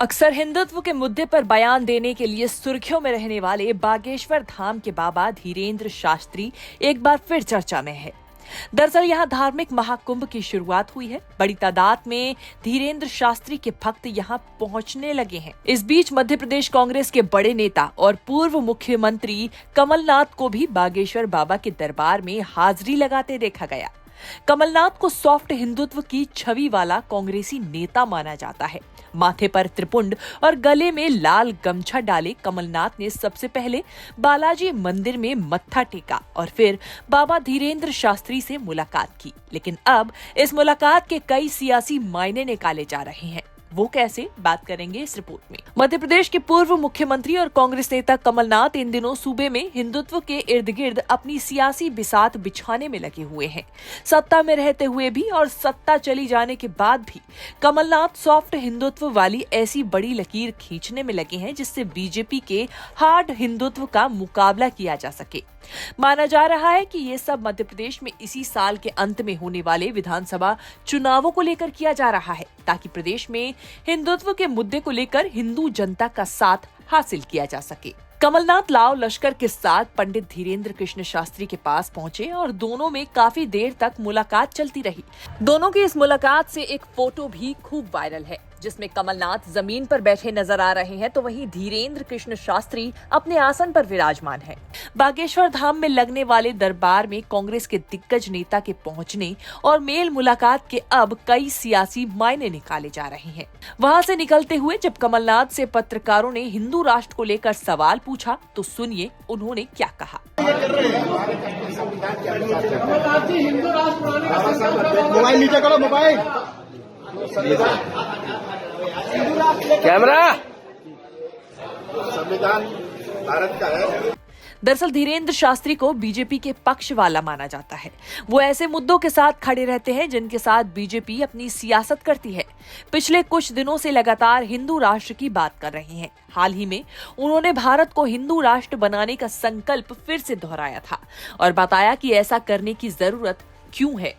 अक्सर हिंदुत्व के मुद्दे पर बयान देने के लिए सुर्खियों में रहने वाले बागेश्वर धाम के बाबा धीरेन्द्र शास्त्री एक बार फिर चर्चा में है। दरअसल यहाँ धार्मिक महाकुंभ की शुरुआत हुई है। बड़ी तादाद में धीरेन्द्र शास्त्री के भक्त यहाँ पहुँचने लगे हैं। इस बीच मध्य प्रदेश कांग्रेस के बड़े नेता और पूर्व मुख्यमंत्री कमलनाथ को भी बागेश्वर बाबा के दरबार में हाजिरी लगाते देखा गया। कमलनाथ को सॉफ्ट हिंदुत्व की छवि वाला कांग्रेसी नेता माना जाता है। माथे पर त्रिपुंड और गले में लाल गमछा डाले कमलनाथ ने सबसे पहले बालाजी मंदिर में मत्था टेका और फिर बाबा धीरेन्द्र शास्त्री से मुलाकात की। लेकिन अब इस मुलाकात के कई सियासी मायने निकाले जा रहे हैं। वो कैसे, बात करेंगे इस रिपोर्ट में। मध्य प्रदेश के पूर्व मुख्यमंत्री और कांग्रेस नेता कमलनाथ इन दिनों सूबे में हिंदुत्व के इर्द गिर्द अपनी सियासी बिसात बिछाने में लगे हुए हैं। सत्ता में रहते हुए भी और सत्ता चली जाने के बाद भी कमलनाथ सॉफ्ट हिंदुत्व वाली ऐसी बड़ी लकीर खींचने में लगे हैं जिससे बीजेपी के हार्ड हिंदुत्व का मुकाबला किया जा सके। माना जा रहा है कि ये सब मध्य प्रदेश में इसी साल के अंत में होने वाले विधानसभा चुनावों को लेकर किया जा रहा है, ताकि प्रदेश में हिंदुत्व के मुद्दे को लेकर हिंदू जनता का साथ हासिल किया जा सके। कमलनाथ लाव लश्कर के साथ पंडित धीरेन्द्र कृष्ण शास्त्री के पास पहुंचे और दोनों में काफी देर तक मुलाकात चलती रही। दोनों की इस मुलाकात से एक फोटो भी खूब वायरल है, जिसमें कमलनाथ जमीन पर बैठे नजर आ रहे हैं तो वहीं धीरेन्द्र कृष्ण शास्त्री अपने आसन पर विराजमान हैं। बागेश्वर धाम में लगने वाले दरबार में कांग्रेस के दिग्गज नेता के पहुंचने और मेल मुलाकात के अब कई सियासी मायने निकाले जा रहे हैं। वहां से निकलते हुए जब कमलनाथ से पत्रकारों ने हिंदू राष्ट्र को लेकर सवाल पूछा तो सुनिए उन्होंने क्या कहा। मोबाइल नीचे करो, मोबाइल कैमरा। संविधान भारत का है। दरअसल धीरेन्द्र शास्त्री को बीजेपी के पक्ष वाला माना जाता है। वो ऐसे मुद्दों के साथ खड़े रहते हैं जिनके साथ बीजेपी अपनी सियासत करती है। पिछले कुछ दिनों से लगातार हिंदू राष्ट्र की बात कर रहे हैं। हाल ही में उन्होंने भारत को हिंदू राष्ट्र बनाने का संकल्प फिर से दोहराया था और बताया कि ऐसा करने की जरूरत क्यों है।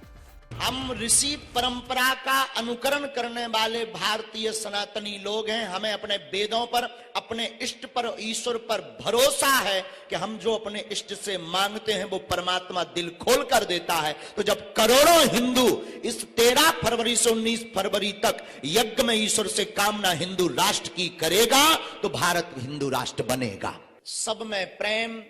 हम ऋषि परंपरा का अनुकरण करने वाले भारतीय सनातनी लोग हैं। हमें अपने वेदों पर, अपने इष्ट पर, ईश्वर पर भरोसा है कि हम जो अपने इष्ट से मांगते हैं वो परमात्मा दिल खोल कर देता है। तो जब करोड़ों हिंदू इस 13 फरवरी से 19 फरवरी तक यज्ञ में ईश्वर से कामना हिंदू राष्ट्र की करेगा तो भारत हिंदू राष्ट्र बनेगा। सब में प्रेम,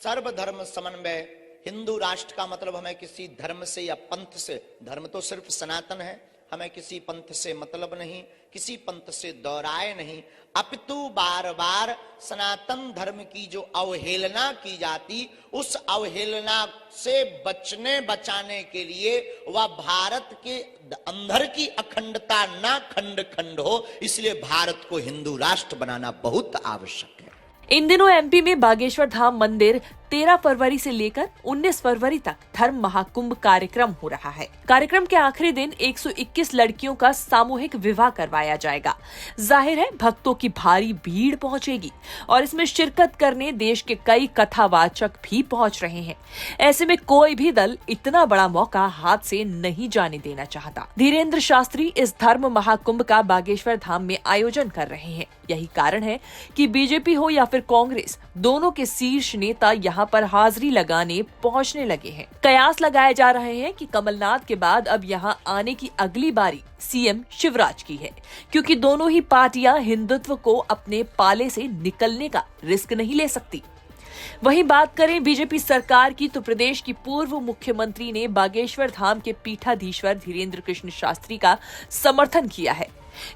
सर्वधर्म समन्वय। हिंदू राष्ट्र का मतलब हमें किसी धर्म से या पंथ से, धर्म तो सिर्फ सनातन है, हमें किसी पंथ से मतलब नहीं, किसी पंथ से दौराए नहीं, अपितु बार बार सनातन धर्म की जो अवहेलना की जाती उस अवहेलना से बचाने के लिए वह भारत के अंदर की अखंडता ना खंड खंड हो, इसलिए भारत को हिंदू राष्ट्र बनाना बहुत आवश्यक है। इन दिनों एमपी में बागेश्वर धाम मंदिर 13 फरवरी से लेकर 19 फरवरी तक धर्म महाकुंभ कार्यक्रम हो रहा है। कार्यक्रम के आखिरी दिन 121 लड़कियों का सामूहिक विवाह करवाया जाएगा। जाहिर है भक्तों की भारी भीड़ पहुंचेगी और इसमें शिरकत करने देश के कई कथावाचक भी पहुंच रहे हैं। ऐसे में कोई भी दल इतना बड़ा मौका हाथ से नहीं जाने देना चाहता। धीरेन्द्र शास्त्री इस धर्म महाकुंभ का बागेश्वर धाम में आयोजन कर रहे हैं। यही कारण है कि बीजेपी हो या फिर कांग्रेस, दोनों के शीर्ष नेता यहाँ पर हाजिरी लगाने पहुँचने लगे हैं। कयास लगाए जा रहे हैं कि कमलनाथ के बाद अब यहाँ आने की अगली बारी सीएम शिवराज की है, क्योंकि दोनों ही पार्टियां हिंदुत्व को अपने पाले से निकलने का रिस्क नहीं ले सकती। वहीं बात करें बीजेपी सरकार की तो प्रदेश की पूर्व मुख्यमंत्री ने बागेश्वर धाम के पीठाधीश्वर धीरेन्द्र कृष्ण शास्त्री का समर्थन किया है।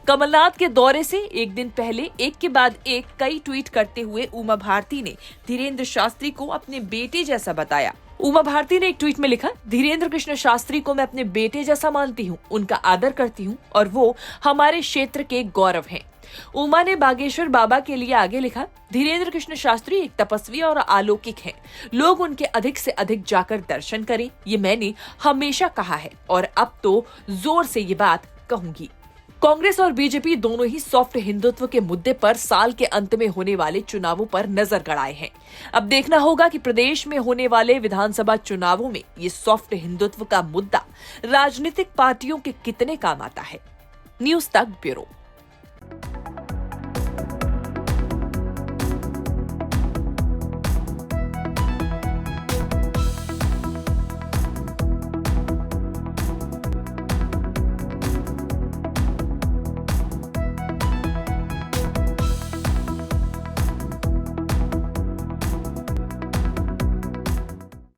कमलनाथ के दौरे से एक दिन पहले एक के बाद एक कई ट्वीट करते हुए उमा भारती ने धीरेन्द्र शास्त्री को अपने बेटे जैसा बताया। उमा भारती ने एक ट्वीट में लिखा, धीरेन्द्र कृष्ण शास्त्री को मैं अपने बेटे जैसा मानती हूँ, उनका आदर करती हूँ और वो हमारे क्षेत्र के गौरव हैं। उमा ने बागेश्वर बाबा के लिए आगे लिखा, धीरेन्द्र कृष्ण शास्त्री एक तपस्वी और अलौकिक हैं। लोग उनके अधिक से अधिक जाकर दर्शन करें, ये मैंने हमेशा कहा है और अब तो जोर से ये बात कहूंगी। कांग्रेस और बीजेपी दोनों ही सॉफ्ट हिंदुत्व के मुद्दे पर साल के अंत में होने वाले चुनावों पर नजर गड़ाए हैं। अब देखना होगा कि प्रदेश में होने वाले विधानसभा चुनावों में ये सॉफ्ट हिंदुत्व का मुद्दा राजनीतिक पार्टियों के कितने काम आता है। न्यूज़ तक ब्यूरो।